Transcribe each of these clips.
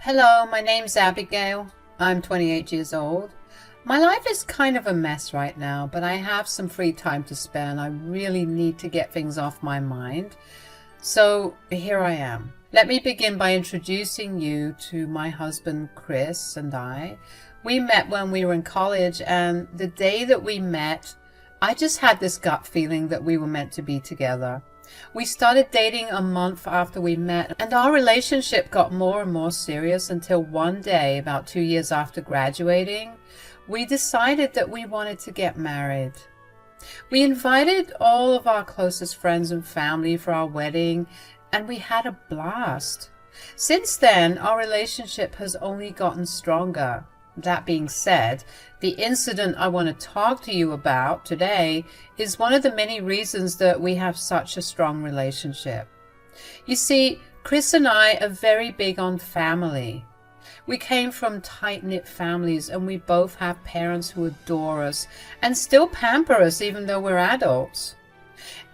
Hello, my name's Abigail. I'm 28 years old. My life is kind of a mess right now, but I have some free time to spare and I really need to get things off my mind. So here I am. Let me begin by introducing you to my husband, Chris, and I. We met when we were in college, and the day that we met, I just had this gut feeling that we were meant to be together. We started dating a month after we met, and our relationship got more and more serious until one day, about 2 years after graduating, we decided that we wanted to get married. We invited all of our closest friends and family for our wedding, and we had a blast. Since then, our relationship has only gotten stronger. That being said, the incident I want to talk to you about today is one of the many reasons that we have such a strong relationship. You see, Chris and I are very big on family. We came from tight-knit families, and we both have parents who adore us and still pamper us even though we're adults.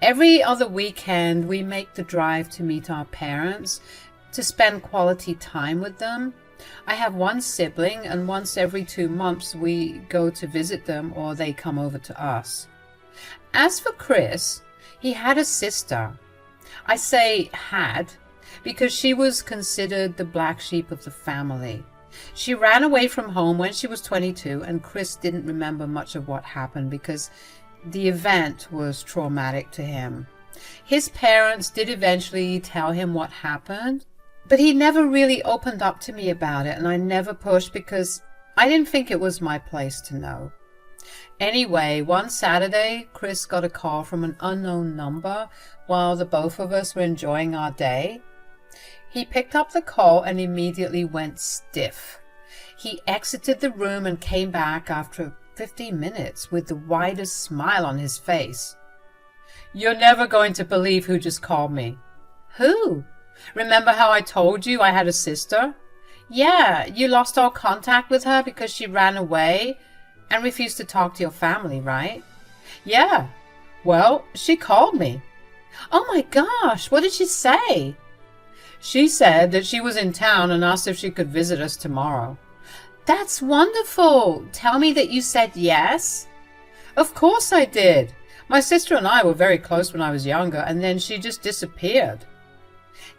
Every other weekend, we make the drive to meet our parents, to spend quality time with them. I have one sibling, and once every 2 months we go to visit them or they come over to us. As for Chris, he had a sister. I say had because she was considered the black sheep of the family. She ran away from home when she was 22, and Chris didn't remember much of what happened because the event was traumatic to him. His parents did eventually tell him what happened, but he never really opened up to me about it, and I never pushed because I didn't think it was my place to know. Anyway, one Saturday, Chris got a call from an unknown number while the both of us were enjoying our day. He picked up the call and immediately went stiff. He exited the room and came back after 15 minutes with the widest smile on his face. "You're never going to believe who just called me." "Who?" "Remember how I told you I had a sister?" "Yeah, you lost all contact with her because she ran away and refused to talk to your family, right?" "Yeah." "Well, she called me." "Oh my gosh, what did she say?" "She said that she was in town and asked if she could visit us tomorrow." "That's wonderful. Tell me that you said yes." "Of course I did. My sister and I were very close when I was younger, and then she just disappeared."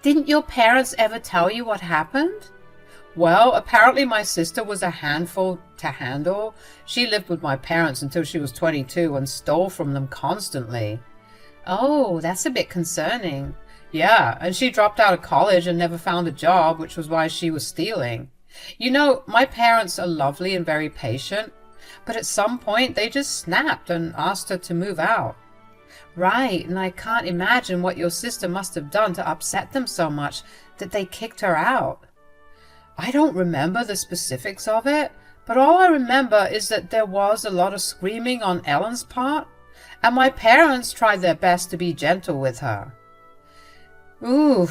"Didn't your parents ever tell you what happened?" "Well, apparently my sister was a handful to handle. She lived with my parents until she was 22 and stole from them constantly." "Oh, that's a bit concerning." "Yeah, and she dropped out of college and never found a job, which was why she was stealing. You know, my parents are lovely and very patient, but at some point they just snapped and asked her to move out." "Right, and I can't imagine what your sister must have done to upset them so much that they kicked her out." "I don't remember the specifics of it, but all I remember is that there was a lot of screaming on Ellen's part, and my parents tried their best to be gentle with her." "Ooh,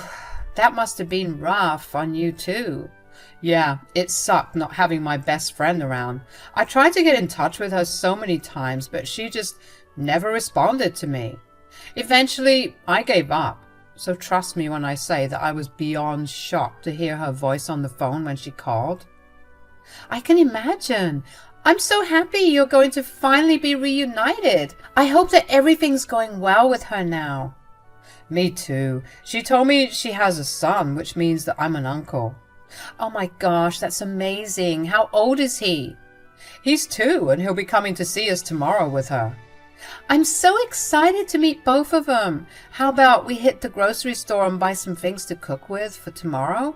that must have been rough on you too." "Yeah, it sucked not having my best friend around. I tried to get in touch with her so many times, but she just never responded to me. Eventually, I gave up. So trust me when I say that I was beyond shocked to hear her voice on the phone when she called." "I can imagine. I'm so happy you're going to finally be reunited. I hope that everything's going well with her now." "Me too. She told me she has a son, which means that I'm an uncle." "Oh my gosh, that's amazing. How old is he?" "He's 2, and he'll be coming to see us tomorrow with her." "I'm so excited to meet both of them. How about we hit the grocery store and buy some things to cook with for tomorrow?"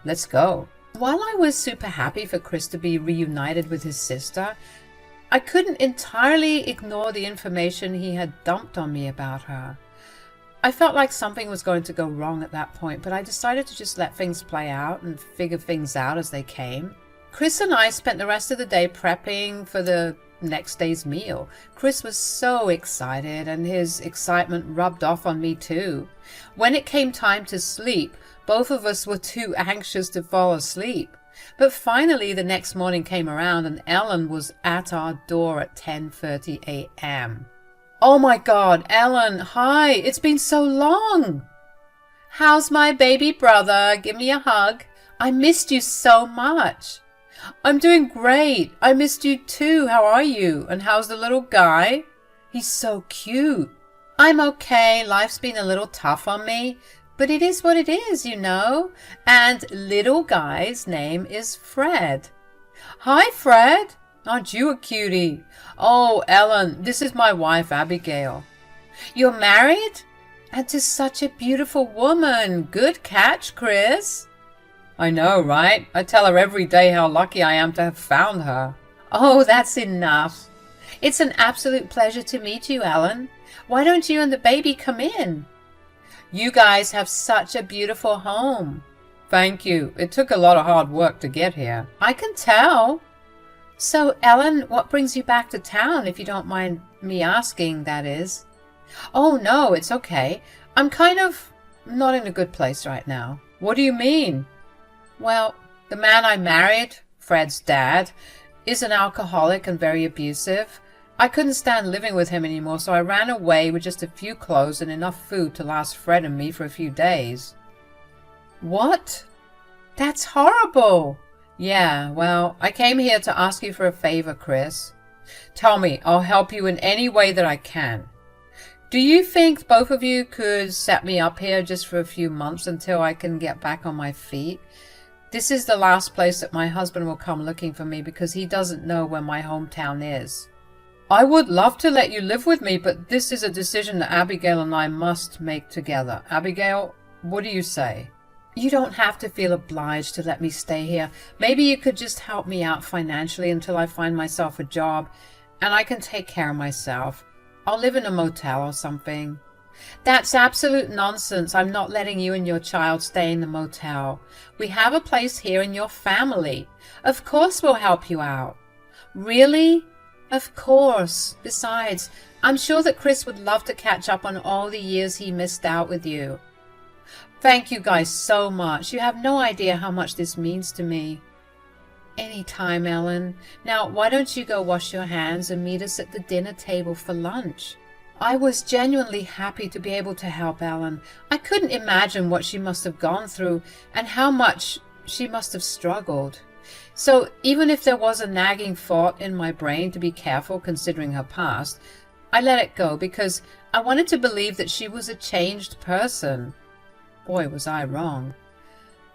"Let's go." While I was super happy for Chris to be reunited with his sister, I couldn't entirely ignore the information he had dumped on me about her. I felt like something was going to go wrong at that point, but I decided to just let things play out and figure things out as they came. Chris and I spent the rest of the day prepping for the next day's meal. Chris was so excited, and his excitement rubbed off on me too. When it came time to sleep, both of us were too anxious to fall asleep. But finally the next morning came around, and Ellen was at our door at 10:30 a.m. "Oh my God, Ellen, hi, it's been so long." "How's my baby brother? Give me a hug." I missed you so much. I'm doing great. I missed you too. How are you? And how's the little guy? He's so cute. I'm okay. Life's been a little tough on me, but it is what it is, you know. And little guy's name is Fred. Hi, Fred. Aren't you a cutie? Oh, Ellen, this is my wife, Abigail. You're married? And to such a beautiful woman. Good catch, Chris. I know, right? I tell her every day how lucky I am to have found her. Oh, that's enough. It's an absolute pleasure to meet you, Ellen. Why don't you and the baby come in? You guys have such a beautiful home. Thank you. It took a lot of hard work to get here. I can tell. So, Ellen, what brings you back to town, if you don't mind me asking, that is? Oh, no, it's okay. I'm kind of not in a good place right now. What do you mean? Well, the man I married, Fred's dad, is an alcoholic and very abusive. I couldn't stand living with him anymore, so I ran away with just a few clothes and enough food to last Fred and me for a few days. What? That's horrible. Yeah, well, I came here to ask you for a favor, Chris. Tell me, I'll help you in any way that I can. Do you think both of you could set me up here just for a few months until I can get back on my feet? This is the last place that my husband will come looking for me because he doesn't know where my hometown is. I would love to let you live with me, but this is a decision that Abigail and I must make together. Abigail, what do you say? You don't have to feel obliged to let me stay here. Maybe you could just help me out financially until I find myself a job, and I can take care of myself. I'll live in a motel or something. That's absolute nonsense. I'm not letting you and your child stay in the motel. We have a place here in your family. Of course we'll help you out. Really? Of course. Besides, I'm sure that Chris would love to catch up on all the years he missed out with you. Thank you guys so much. You have no idea how much this means to me. Anytime, Ellen. Now, why don't you go wash your hands and meet us at the dinner table for lunch? I was genuinely happy to be able to help Ellen. I couldn't imagine what she must have gone through and how much she must have struggled. So even if there was a nagging thought in my brain to be careful considering her past, I let it go because I wanted to believe that she was a changed person. Boy, was I wrong.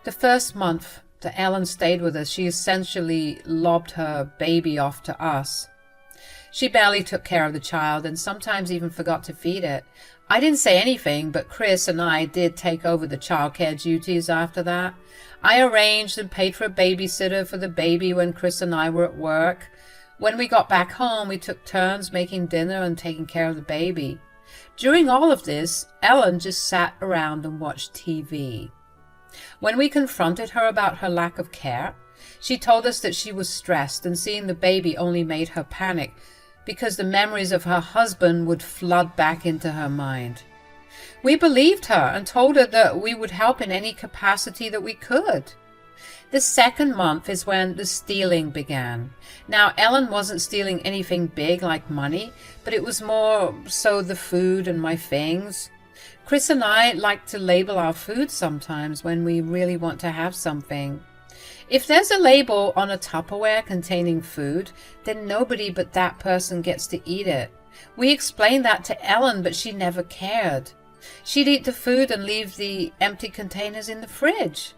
The first month that Ellen stayed with us, she essentially lobbed her baby off to us. She barely took care of the child and sometimes even forgot to feed it. I didn't say anything, but Chris and I did take over the childcare duties after that. I arranged and paid for a babysitter for the baby when Chris and I were at work. When we got back home, we took turns making dinner and taking care of the baby. During all of this, Ellen just sat around and watched TV. When we confronted her about her lack of care, she told us that she was stressed and seeing the baby only made her panic because the memories of her husband would flood back into her mind. We believed her and told her that we would help in any capacity that we could. The second month is when the stealing began. Now, Ellen wasn't stealing anything big like money, but it was more so the food and my things. Chris and I like to label our food sometimes when we really want to have something. If there's a label on a Tupperware containing food, then nobody but that person gets to eat it. We explained that to Ellen, but she never cared. She'd eat the food and leave the empty containers in the fridge.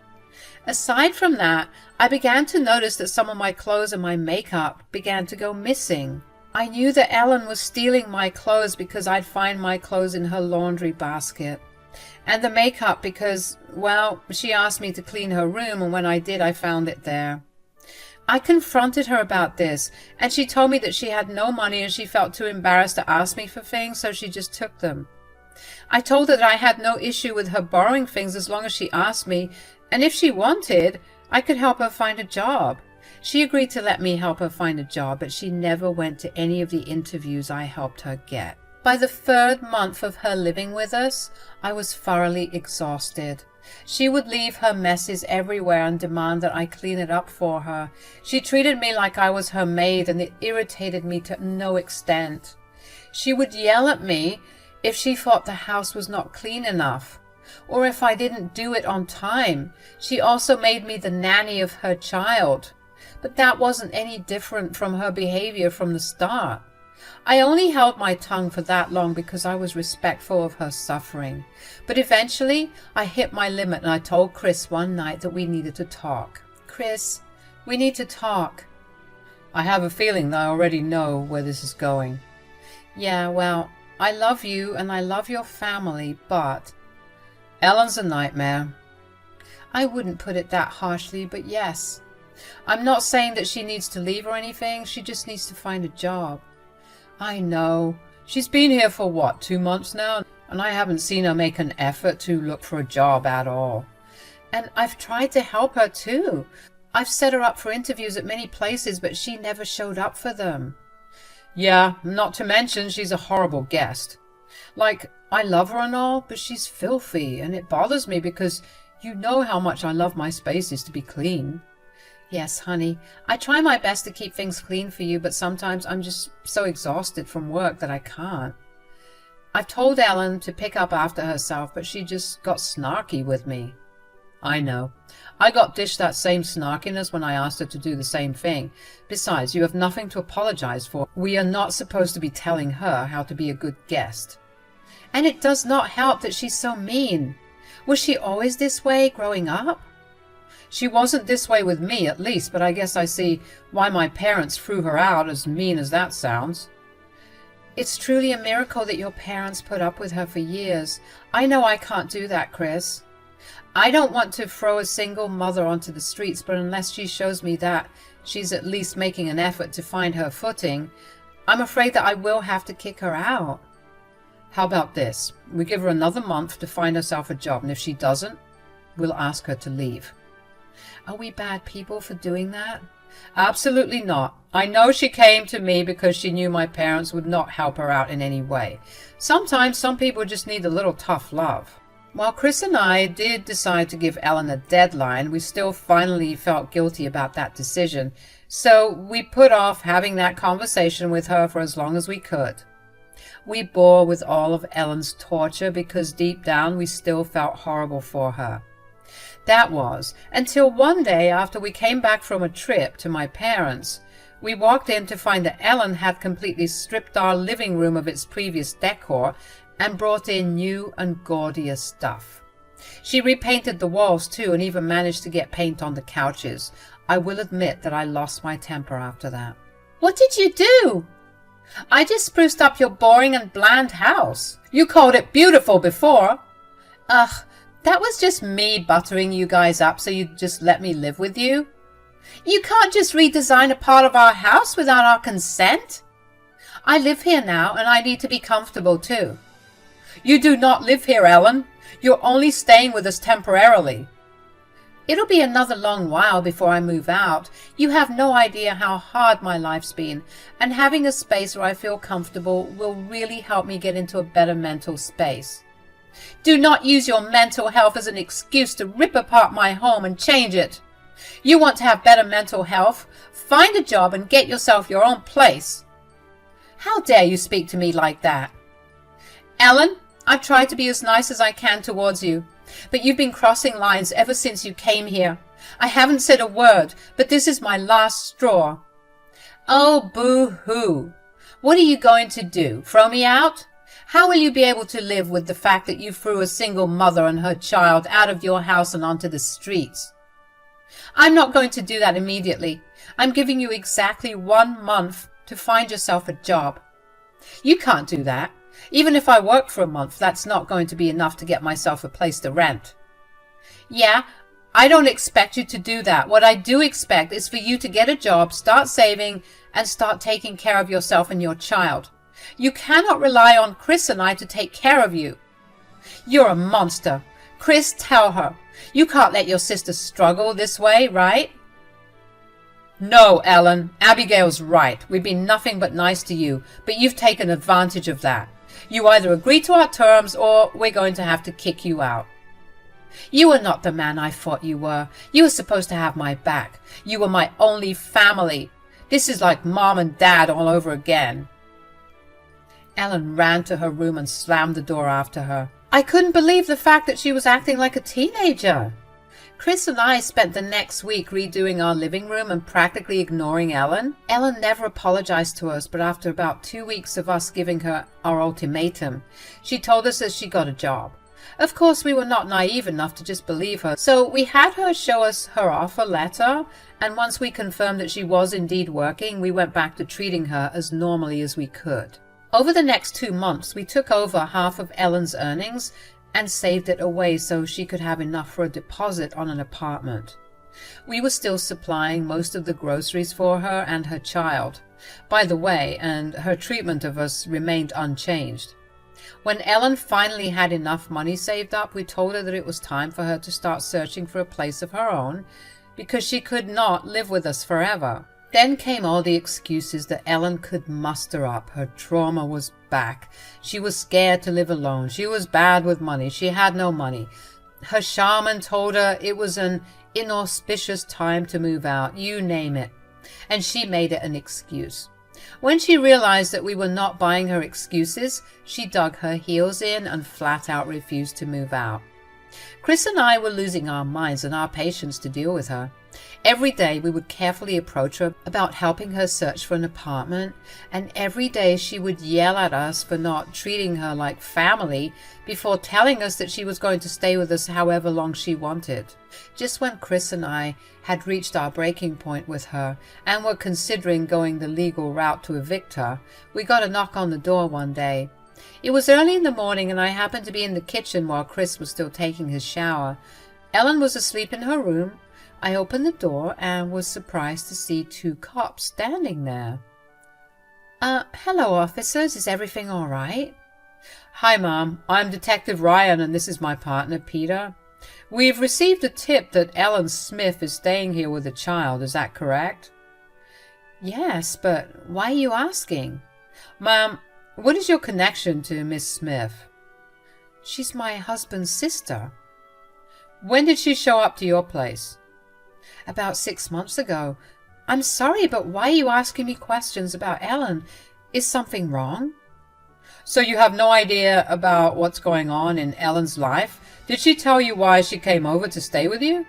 Aside from that, I began to notice that some of my clothes and my makeup began to go missing. I knew that Ellen was stealing my clothes because I'd find my clothes in her laundry basket. And the makeup because, well, she asked me to clean her room, and when I did, I found it there. I confronted her about this, and she told me that she had no money and she felt too embarrassed to ask me for things, so she just took them. I told her that I had no issue with her borrowing things as long as she asked me, and if she wanted, I could help her find a job. She agreed to let me help her find a job, but she never went to any of the interviews I helped her get. By the third month of her living with us, I was thoroughly exhausted. She would leave her messes everywhere and demand that I clean it up for her. She treated me like I was her maid, and it irritated me to no extent. She would yell at me if she thought the house was not clean enough. Or if I didn't do it on time, she also made me the nanny of her child. But that wasn't any different from her behavior from the start. I only held my tongue for that long because I was respectful of her suffering. But eventually, I hit my limit and I told Chris one night that we needed to talk. Chris, we need to talk. I have a feeling that I already know where this is going. Yeah, well, I love you and I love your family, but... Ellen's a nightmare. I wouldn't put it that harshly, but yes. I'm not saying that she needs to leave or anything. She just needs to find a job. I know. She's been here for what, 2 months now? And I haven't seen her make an effort to look for a job at all. And I've tried to help her too. I've set her up for interviews at many places, but she never showed up for them. Yeah, not to mention she's a horrible guest. Like, I love her and all, but she's filthy, and it bothers me because you know how much I love my spaces to be clean. Yes, honey, I try my best to keep things clean for you, but sometimes I'm just so exhausted from work that I can't. I've told Ellen to pick up after herself, but she just got snarky with me. I know. I got dished that same snarkiness when I asked her to do the same thing. Besides, you have nothing to apologize for. We are not supposed to be telling her how to be a good guest. And it does not help that she's so mean. Was she always this way growing up? She wasn't this way with me, at least, but I guess I see why my parents threw her out, as mean as that sounds. It's truly a miracle that your parents put up with her for years. I know I can't do that, Chris. I don't want to throw a single mother onto the streets, but unless she shows me that she's at least making an effort to find her footing, I'm afraid that I will have to kick her out. How about this? We give her another month to find herself a job, and if she doesn't, we'll ask her to leave. Are we bad people for doing that? Absolutely not. I know she came to me because she knew my parents would not help her out in any way. Sometimes some people just need a little tough love. While Chris and I did decide to give Ellen a deadline, we still finally felt guilty about that decision. So we put off having that conversation with her for as long as we could. We bore with all of Ellen's torture because deep down we still felt horrible for her. That was until one day after we came back from a trip to my parents, we walked in to find that Ellen had completely stripped our living room of its previous decor and brought in new and gaudier stuff. She repainted the walls too and even managed to get paint on the couches. I will admit that I lost my temper after that. What did you do? I just spruced up your boring and bland house. You called it beautiful before. Ugh. That was just me buttering you guys up so you'd just let me live with you. You can't just redesign a part of our house without our consent. I live here now and I need to be comfortable too. You do not live here, Ellen. You're only staying with us temporarily. It'll be another long while before I move out. You have no idea how hard my life's been, and having a space where I feel comfortable will really help me get into a better mental space. Do not use your mental health as an excuse to rip apart my home and change it. You want to have better mental health? Find a job and get yourself your own place. How dare you speak to me like that? Ellen, I've tried to be as nice as I can towards you, but you've been crossing lines ever since you came here. I haven't said a word, but this is my last straw. Oh, boo-hoo. What are you going to do? Throw me out? How will you be able to live with the fact that you threw a single mother and her child out of your house and onto the streets? I'm not going to do that immediately. I'm giving you exactly 1 month to find yourself a job. You can't do that. Even if I work for a month, that's not going to be enough to get myself a place to rent. Yeah, I don't expect you to do that. What I do expect is for you to get a job, start saving, and start taking care of yourself and your child. You cannot rely on Chris and I to take care of you. You're a monster. Chris, tell her. You can't let your sister struggle this way, right? No, Ellen. Abigail's right. We've been nothing but nice to you, but you've taken advantage of that. You either agree to our terms or we're going to have to kick you out. You are not the man I thought you were. You were supposed to have my back. You were my only family. This is like Mom and Dad all over again. Ellen ran to her room and slammed the door after her. I couldn't believe the fact that she was acting like a teenager. Chris and I spent the next week redoing our living room and practically ignoring Ellen. Ellen never apologized to us, but after about 2 weeks of us giving her our ultimatum, she told us that she got a job. Of course, we were not naive enough to just believe her, so we had her show us her offer letter, and once we confirmed that she was indeed working, we went back to treating her as normally as we could. Over the next 2 months, we took over half of Ellen's earnings and saved it away so she could have enough for a deposit on an apartment. We were still supplying most of the groceries for her and her child, by the way, and her treatment of us remained unchanged. When Ellen finally had enough money saved up, we told her that it was time for her to start searching for a place of her own because she could not live with us forever. Then came all the excuses that Ellen could muster up. Her trauma was back. She was scared to live alone. She was bad with money. She had no money. Her shaman told her it was an inauspicious time to move out. You name it. And she made it an excuse. When she realized that we were not buying her excuses, she dug her heels in and flat out refused to move out. Chris and I were losing our minds and our patience to deal with her. Every day we would carefully approach her about helping her search for an apartment, and every day she would yell at us for not treating her like family before telling us that she was going to stay with us however long she wanted. Just when Chris and I had reached our breaking point with her and were considering going the legal route to evict her, we got a knock on the door one day. It was early in the morning and I happened to be in the kitchen while Chris was still taking his shower. Ellen was asleep in her room. I opened the door and was surprised to see 2 cops standing there. Hello, officers. Is everything all right? Hi, Mom. I'm Detective Ryan, and this is my partner, Peter. We've received a tip that Ellen Smith is staying here with a child. Is that correct? Yes, but why are you asking? Ma'am, what is your connection to Miss Smith? She's my husband's sister. When did she show up to your place? About 6 months ago. I'm sorry, but why are you asking me questions about Ellen? Is something wrong? So you have no idea about what's going on in Ellen's life? Did she tell you why she came over to stay with you?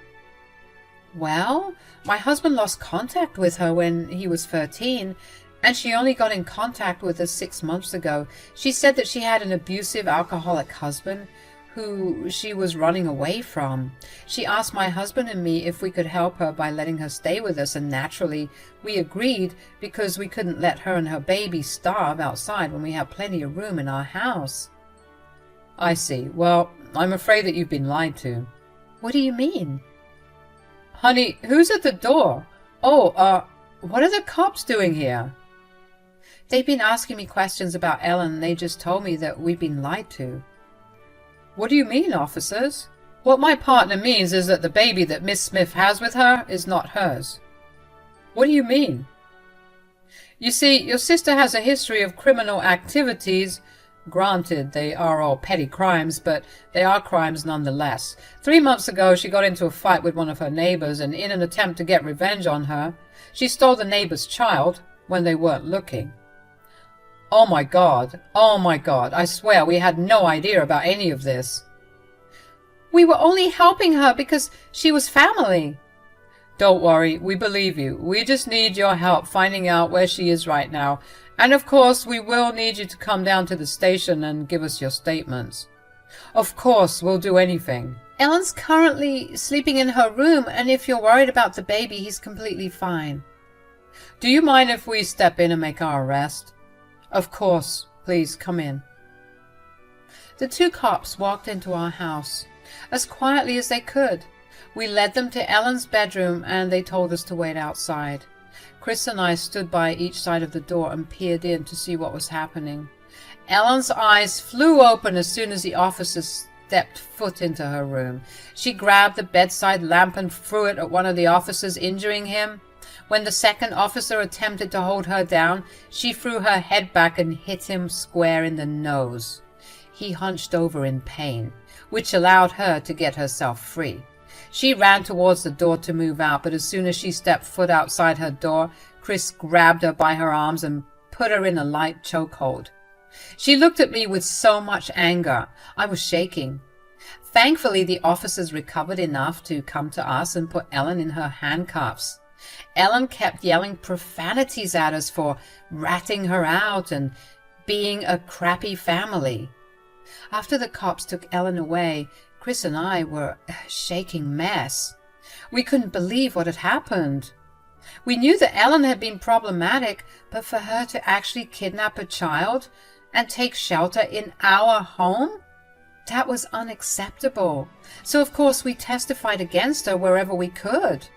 Well, my husband lost contact with her when he was 13, and she only got in contact with us 6 months ago. She said that she had an abusive alcoholic husband who she was running away from. She asked my husband and me if we could help her by letting her stay with us, and naturally we agreed because we couldn't let her and her baby starve outside when we have plenty of room in our house. I see. Well, I'm afraid that you've been lied to. What do you mean? Honey, who's at the door? Oh, what are the cops doing here? They've been asking me questions about Ellen, and they just told me that we've been lied to. What do you mean, officers? What my partner means is that the baby that Miss Smith has with her is not hers. What do you mean? You see, your sister has a history of criminal activities. Granted, they are all petty crimes, but they are crimes nonetheless. 3 months ago, she got into a fight with one of her neighbors, and in an attempt to get revenge on her, she stole the neighbor's child when they weren't looking. Oh my God, I swear we had no idea about any of this. We were only helping her because she was family. Don't worry, we believe you. We just need your help finding out where she is right now. And of course, we will need you to come down to the station and give us your statements. Of course, we'll do anything. Ellen's currently sleeping in her room, and if you're worried about the baby, he's completely fine. Do you mind if we step in and make our arrest? Of course. Please, come in. The 2 cops walked into our house as quietly as they could. We led them to Ellen's bedroom, and they told us to wait outside. Chris and I stood by each side of the door and peered in to see what was happening. Ellen's eyes flew open as soon as the officers stepped foot into her room. She grabbed the bedside lamp and threw it at one of the officers, injuring him. When the second officer attempted to hold her down, she threw her head back and hit him square in the nose. He hunched over in pain, which allowed her to get herself free. She ran towards the door to move out, but as soon as she stepped foot outside her door, Chris grabbed her by her arms and put her in a light chokehold. She looked at me with so much anger. I was shaking. Thankfully, the officers recovered enough to come to us and put Ellen in her handcuffs. Ellen kept yelling profanities at us for ratting her out and being a crappy family. After the cops took Ellen away, Chris and I were a shaking mess. We couldn't believe what had happened. We knew that Ellen had been problematic, but for her to actually kidnap a child and take shelter in our home? That was unacceptable. So of course we testified against her wherever we could.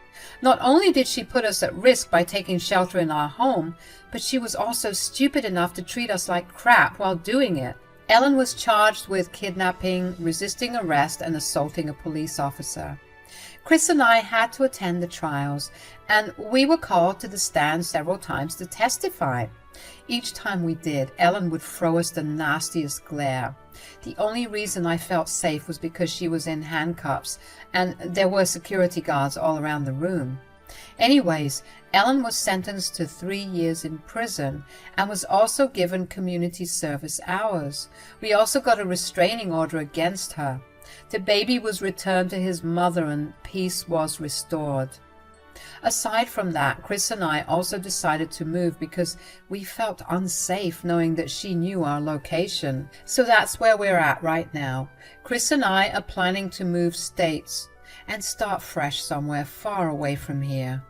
Not only did she put us at risk by taking shelter in our home, but she was also stupid enough to treat us like crap while doing it. Ellen was charged with kidnapping, resisting arrest, and assaulting a police officer. Chris and I had to attend the trials, and we were called to the stand several times to testify. Each time we did, Ellen would throw us the nastiest glare. The only reason I felt safe was because she was in handcuffs, and there were security guards all around the room. Anyways, Ellen was sentenced to 3 years in prison and was also given community service hours. We also got a restraining order against her. The baby was returned to his mother and peace was restored. Aside from that, Chris and I also decided to move because we felt unsafe knowing that she knew our location. So that's where we're at right now. Chris and I are planning to move states and start fresh somewhere far away from here.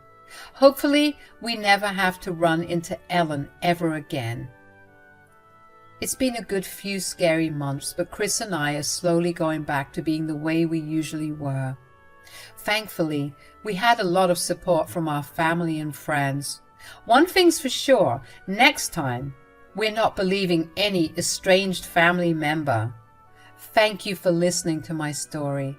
Hopefully, we never have to run into Ellen ever again. It's been a good few scary months, but Chris and I are slowly going back to being the way we usually were. Thankfully, we had a lot of support from our family and friends. One thing's for sure, next time, we're not believing any estranged family member. Thank you for listening to my story.